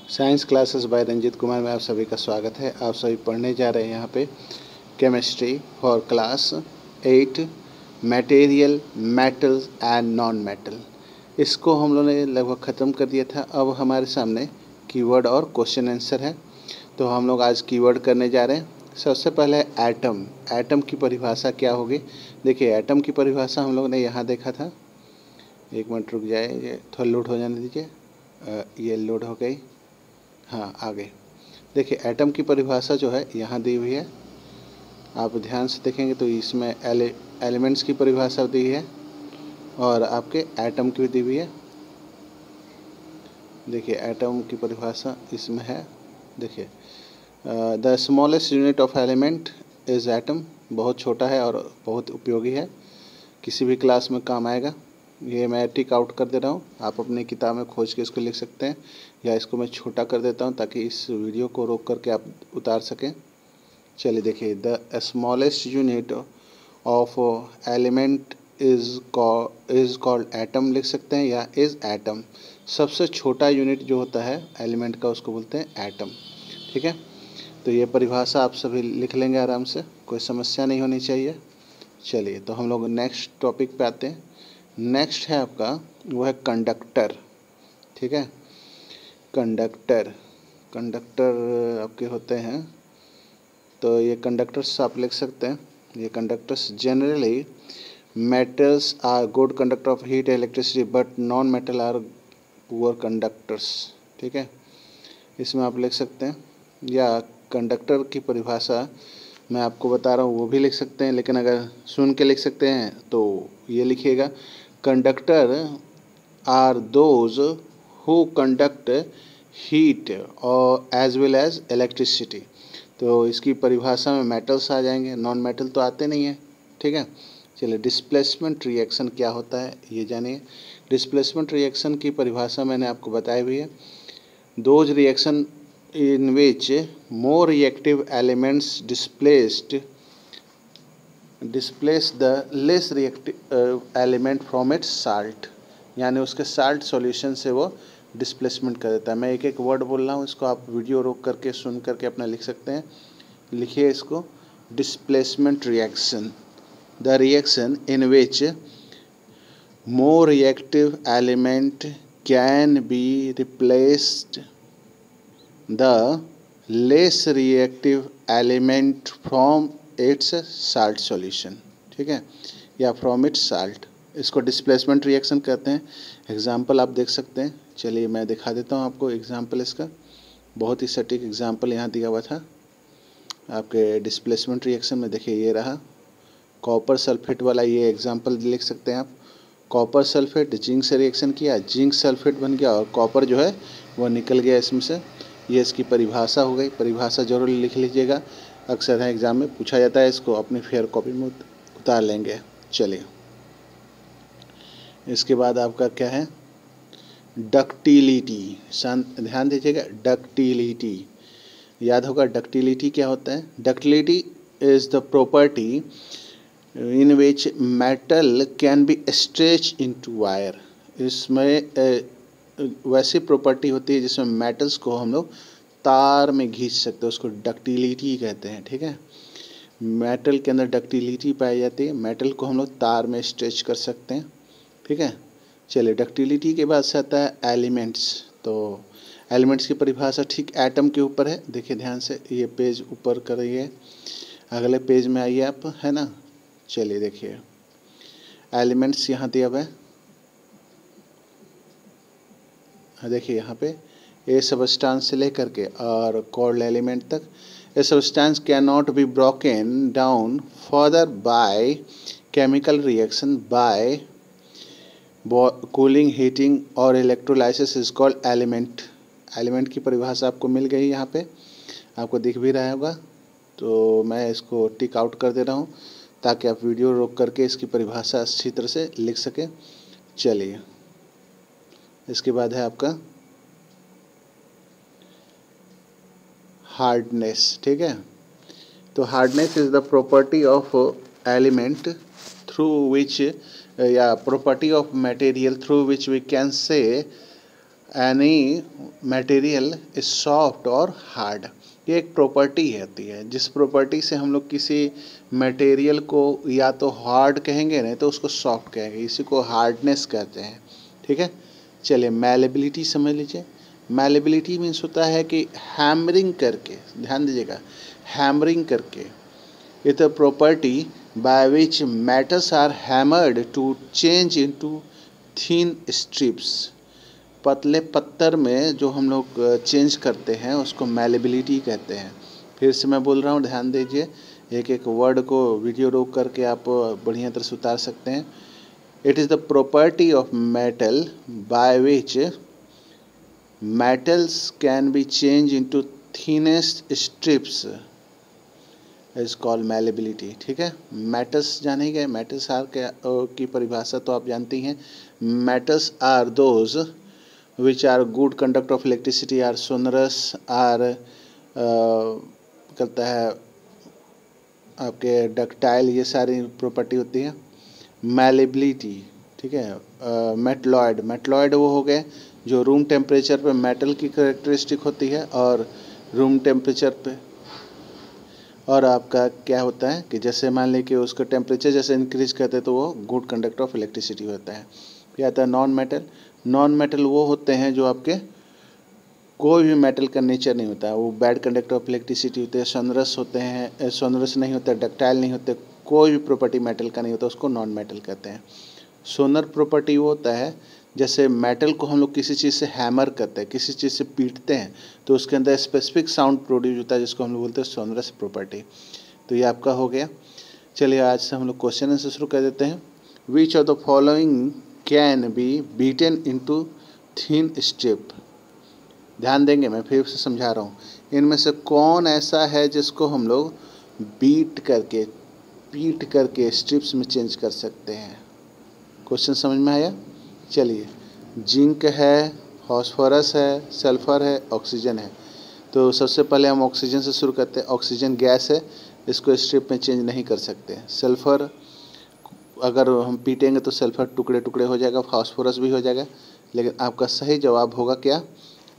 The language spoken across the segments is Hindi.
Science classes by Ranjit Kumar में आप सभी का स्वागत है। आप सभी पढ़ने जा रहे हैं यहाँ पे chemistry for class 8 material, metals and non metal. इसको हम लोगों ने लगभग ख़त्म कर दिया था। अब हमारे सामने कीवर्ड और क्वेश्चन आंसर है, तो हम लोग आज कीवर्ड करने जा रहे हैं। सबसे पहले एटम। एटम की परिभाषा क्या होगी? देखिए, एटम की परिभाषा हम लोग ने यहाँ देखा था। एक मिनट रुक जाए, ये थोड़ा लोड हो जाने दीजिए। ये लोड हो गई। हाँ, आगे देखिए, एटम की परिभाषा जो है यहाँ दी हुई है। आप ध्यान से देखेंगे तो इसमें एलिमेंट्स की परिभाषा दी है और आपके एटम की भी दी हुई है। देखिए, एटम की परिभाषा इसमें है। देखिए, the smallest unit of element is atom. बहुत छोटा है और बहुत उपयोगी है, किसी भी क्लास में काम आएगा। ये मैं टिक आउट कर दे रहा हूँ, आप अपनी किताब में खोज के इसको लिख सकते हैं, या इसको मैं छोटा कर देता हूँ ताकि इस वीडियो को रोक करके आप उतार सकें। चलिए देखिए, the smallest unit of element is called atom लिख सकते हैं, या इज़ एटम। सबसे छोटा यूनिट जो होता है एलिमेंट का उसको बोलते हैं एटम। ठीक है, तो ये परिभाषा आप सभी लिख लेंगे आराम से, कोई समस्या नहीं होनी चाहिए। चलिए, तो हम लोग नेक्स्ट टॉपिक पे आते हैं। नेक्स्ट है आपका, वो है कंडक्टर। ठीक है, कंडक्टर आपके होते हैं, तो ये कंडक्टर्स आप लिख सकते हैं। ये conductors generally metals are good conductor of heat electricity, but non metal are poor conductors. ठीक है, इसमें आप लिख सकते हैं, या कंडक्टर की परिभाषा मैं आपको बता रहा हूँ वो भी लिख सकते हैं, लेकिन अगर सुन के लिख सकते हैं तो ये लिखिएगा, conductor are those who conduct heat और एज वेल एज इलेक्ट्रिसिटी। तो इसकी परिभाषा में मेटल्स आ जाएंगे, नॉन मेटल तो आते नहीं हैं। ठीक है, चलिए, डिस्प्लेसमेंट रिएक्शन क्या होता है ये जानिए। डिस्प्लेसमेंट रिएक्शन की परिभाषा मैंने आपको बताई हुई है। Those reaction in which more reactive elements displace the less reactive element from its salt, यानी उसके साल्ट सॉल्यूशन से वो डिस्प्लेसमेंट कर देता है। मैं एक एक वर्ड बोल रहा हूँ, इसको आप वीडियो रोक करके सुन करके अपना लिख सकते हैं। लिखिए इसको, displacement reaction, the reaction in which more reactive element can be replaced the less reactive element from its salt solution। ठीक है, या from its salt, इसको डिस्प्लेसमेंट रिएक्शन कहते हैं। एग्जाम्पल आप देख सकते हैं। चलिए, मैं दिखा देता हूँ आपको एग्जाम्पल इसका। बहुत ही सटीक एग्जाम्पल यहाँ दिया हुआ था आपके डिस्प्लेसमेंट रिएक्शन में। देखिए, ये रहा कॉपर सल्फेट वाला, ये एग्जाम्पल लिख सकते हैं आप। कॉपर सल्फेट जिंक से रिएक्शन किया, जिंक सल्फेट बन गया और कॉपर जो है वो निकल गया इसमें से। ये इसकी परिभाषा हो गई। परिभाषा जरूर लिख लीजिएगा, अक्सर है एग्जाम में पूछा जाता है, इसको अपनी फेयर कॉपी में उतार लेंगे। चलिए, इसके बाद आपका क्या है, डक्टिलिटी। शांत ध्यान दीजिएगा, डक्टिलिटी याद होगा। डक्टिलिटी क्या होता है? Ductility is the property in which metal can be stretch into wire. इसमें वैसी प्रॉपर्टी होती है जिसमें मेटल्स को हम लोग तार में खींच सकते हैं, उसको डक्टिलिटी कहते हैं। ठीक है, मेटल के अंदर डक्टिलिटी पाई जाती है, मेटल को हम लोग तार में स्ट्रेच कर सकते हैं। ठीक है, चलिए, डक्टिलिटी के बाद से आता है एलिमेंट्स। तो एलिमेंट्स की परिभाषा ठीक एटम के ऊपर है। देखिए ध्यान से, ये पेज ऊपर करिए, अगले पेज में आइए आप, है ना। चलिए देखिए, एलिमेंट्स यहाँ दिया हुआ है। देखिए यहाँ पे ए सबस्टांस से लेकर के और कोल्ड एलिमेंट तक। A substance can not be broken down further by chemical reaction by cooling, heating और electrolysis is called element. Element की परिभाषा आपको मिल गई, यहाँ पे आपको दिख भी रहा होगा। तो मैं इसको टिक आउट कर दे रहा हूँ ताकि आप वीडियो रोक करके इसकी परिभाषा अच्छी तरह से लिख सकें। चलिए, इसके बाद है आपका हार्डनेस। ठीक है, तो hardness is the property of element through which, या property of material through which we can say any material is soft और हार्ड। ये एक प्रॉपर्टी होती है जिस प्रॉपर्टी से हम लोग किसी मटेरियल को या तो हार्ड कहेंगे नहीं तो उसको सॉफ्ट कहेंगे, इसी को हार्डनेस कहते हैं। ठीक है, चलिए मैलेबिलिटी समझ लीजिए। मैलेबिलिटी मीन्स होता है कि हैमरिंग करके, ध्यान दीजिएगा, हैमरिंग करके, it a property by which metals are hammered to change into thin strips. पतले पत्थर में जो हम लोग चेंज करते हैं उसको मैलेबिलिटी कहते हैं। फिर से मैं बोल रहा हूँ, ध्यान दीजिए, एक एक वर्ड को वीडियो रोक करके आप बढ़िया तरह से उतार सकते हैं। It is the property of metal by which metals can be changed into thinnest strips is called malleability। ठीक है, मेटल्स जाने गए, मेटल्स आर की परिभाषा तो आप जानती हैं। Metals are those which are good conductor of electricity, are sonorous, are करता है आपके डक्टाइल, ये सारी प्रॉपर्टी होती है मैलेबिलिटी। ठीक है, मेटलॉयड, मेटलॉयड वो हो गए जो रूम टेम्परेचर पे मेटल की करेक्टरिस्टिक होती है, और रूम टेम्परेचर पे, और आपका क्या होता है कि जैसे मान लें कि उसका टेम्परेचर जैसे इंक्रीज करते हैं तो वो गुड कंडक्टर ऑफ इलेक्ट्रिसिटी होता है। फिर आता है नॉन मेटल। नॉन मेटल वो होते हैं जो आपके कोई भी मेटल का नेचर नहीं होता है, वो बैड कंडक्टर ऑफ इलेक्ट्रिसिटी होते हैं, सोनरस होते हैं, सोनरस नहीं होते, डक्टाइल नहीं होते, कोई भी प्रॉपर्टी मेटल का नहीं होता, उसको नॉन मेटल कहते हैं। सोनर प्रॉपर्टी वो होता है जैसे मेटल को हम लोग किसी चीज़ से हैमर करते हैं, किसी चीज़ से पीटते हैं तो उसके अंदर स्पेसिफिक साउंड प्रोड्यूस होता है जिसको हम लोग बोलते हैं सोनरस प्रॉपर्टी। तो ये आपका हो गया। चलिए आज से हम लोग क्वेश्चन आंसर शुरू कर देते हैं। विच of the following can be beaten into thin strip. ध्यान देंगे, मैं फिर से समझा रहा हूँ, इनमें से कौन ऐसा है जिसको हम लोग बीट करके, पीट करके स्ट्रिप्स में चेंज कर सकते हैं। क्वेश्चन समझ में आया? चलिए, जिंक है, फास्फोरस है, सल्फर है, ऑक्सीजन है। तो सबसे पहले हम ऑक्सीजन से शुरू करते हैं। ऑक्सीजन गैस है, इसको स्ट्रिप में चेंज नहीं कर सकते। सल्फर अगर हम पीटेंगे तो सल्फर टुकड़े टुकड़े हो जाएगा, फास्फोरस भी हो जाएगा, लेकिन आपका सही जवाब होगा क्या?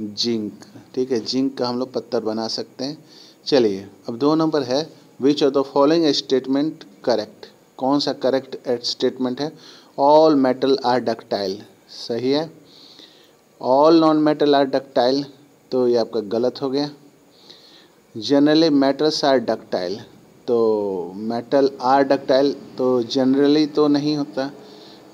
जिंक। ठीक है, जिंक का हम लोग पत्थर बना सकते हैं। चलिए, अब 2 नंबर है, which of the following statement correct. कौन सा करेक्ट स्टेटमेंट है? ऑल मेटल आर डक्टाइल, सही है। All non metal are ductile, तो ये आपका गलत हो गया। जनरली मेटल्स आर डक्टाइल, तो मेटल आर डक्टाइल तो जनरली तो नहीं होता,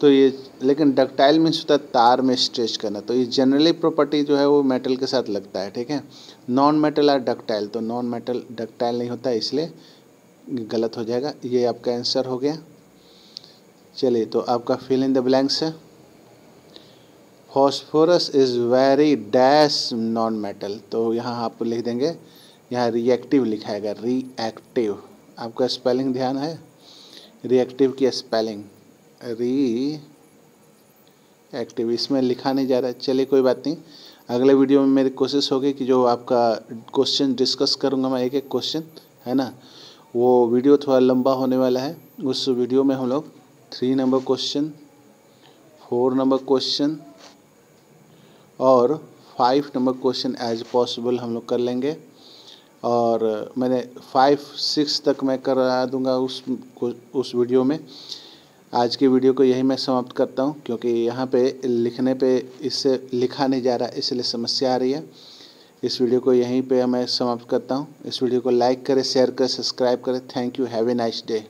तो ये, लेकिन डक्टाइल मीन्स होता है तार में स्ट्रेच करना, तो ये जनरली प्रॉपर्टी जो है वो मेटल के साथ लगता है। ठीक है, नॉन मेटल आर डक्टाइल, तो नॉन मेटल डक्टाइल नहीं होता, इसलिए गलत हो जाएगा। ये आपका आंसर हो गया। चलिए, तो आपका फिल इन द ब्लैंक्स है। Phosphorus is very dash non metal, तो यहाँ आप लिख देंगे, यहाँ रिएक्टिव लिखाएगा, रिएक्टिव। आपका स्पेलिंग ध्यान है, रिएक्टिव की स्पेलिंग रिएक्टिव, इसमें लिखा नहीं जा रहा है। चलिए कोई बात नहीं, अगले वीडियो में मेरी कोशिश होगी कि जो आपका क्वेश्चन डिस्कस करूँगा मैं, एक एक क्वेश्चन है ना, वो वीडियो थोड़ा लंबा होने वाला है। उस वीडियो में हम लोग 3 नंबर क्वेश्चन, 4 नंबर क्वेश्चन और 5 नंबर क्वेश्चन एज पॉसिबल हम लोग कर लेंगे, और मैंने 5-6 तक मैं करा दूंगा उस वीडियो में। आज की वीडियो को यही मैं समाप्त करता हूं, क्योंकि यहाँ पे लिखने पे इससे लिखा नहीं जा रहा, इसलिए समस्या आ रही है। इस वीडियो को यहीं पे मैं समाप्त करता हूं। इस वीडियो को लाइक करें, शेयर करें, सब्सक्राइब करें। Thank you, have a nice day.